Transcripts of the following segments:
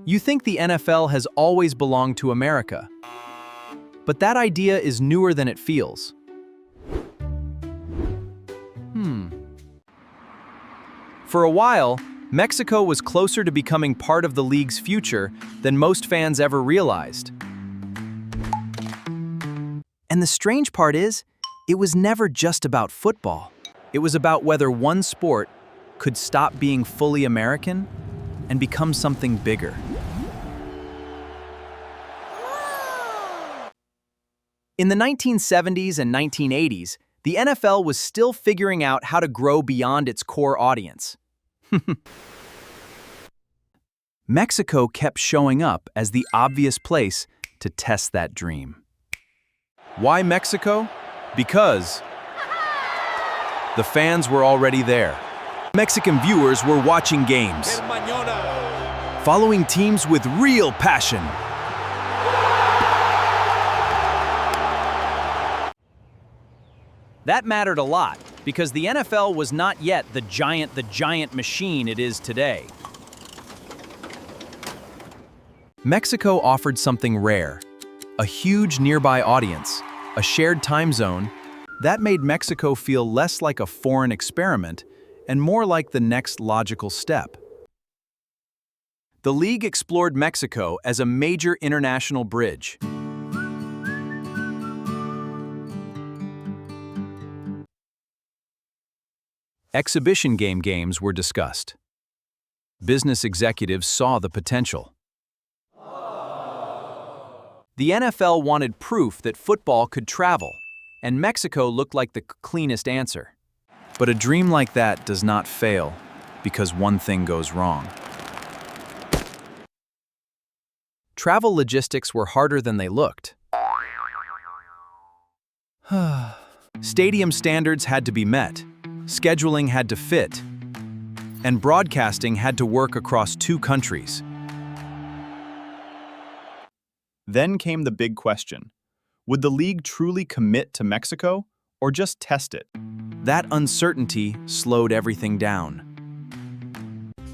You think the NFL has always belonged to America, but that idea is newer than it feels. For a while, Mexico was closer to becoming part of the league's future than most fans ever realized. And the strange part is, it was never just about football. It was about whether one sport could stop being fully American and become something bigger. In the 1970s and 1980s, the NFL was still figuring out how to grow beyond its core audience. Mexico kept showing up as the obvious place to test that dream. Why Mexico? Because the fans were already there. Mexican viewers were watching games, following teams with real passion. That mattered a lot, because the NFL was not yet the giant machine it is today. Mexico offered something rare, a huge nearby audience, a shared time zone. That made Mexico feel less like a foreign experiment and more like the next logical step. The league explored Mexico as a major international bridge. Exhibition games were discussed. Business executives saw the potential. The NFL wanted proof that football could travel, and Mexico looked like the cleanest answer. But a dream like that does not fail because one thing goes wrong. Travel logistics were harder than they looked. Stadium standards had to be met. Scheduling had to fit, and broadcasting had to work across 2 countries. Then came the big question. Would the league truly commit to Mexico, or just test it? That uncertainty slowed everything down.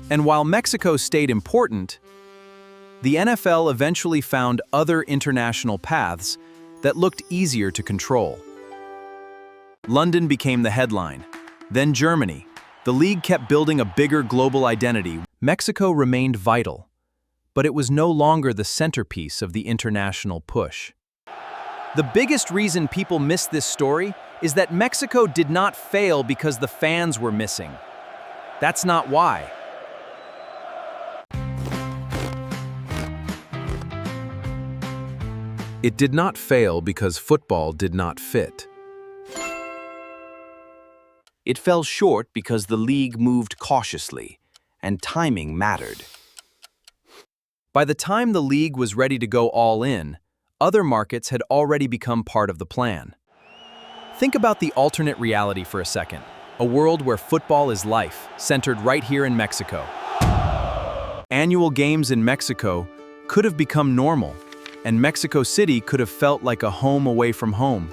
And while Mexico stayed important, the NFL eventually found other international paths that looked easier to control. London became the headline. Then Germany. The league kept building a bigger global identity. Mexico remained vital, but it was no longer the centerpiece of the international push. The biggest reason people miss this story is that Mexico did not fail because the fans were missing. That's not why. It did not fail because football did not fit. It fell short because the league moved cautiously, and timing mattered. By the time the league was ready to go all in, other markets had already become part of the plan. Think about the alternate reality for a second, a world where football is life, centered right here in Mexico. Annual games in Mexico could have become normal, and Mexico City could have felt like a home away from home.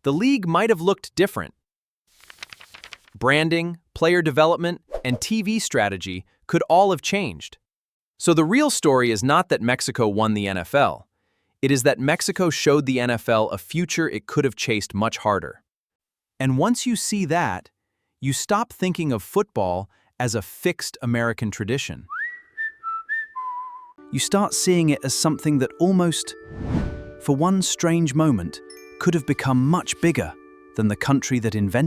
The league might have looked different. Branding, player development, and TV strategy could all have changed. So the real story is not that Mexico won the NFL. It is that Mexico showed the NFL a future it could have chased much harder. And once you see that, you stop thinking of football as a fixed American tradition. You start seeing it as something that almost, for one strange moment, could have become much bigger than the country that invented it.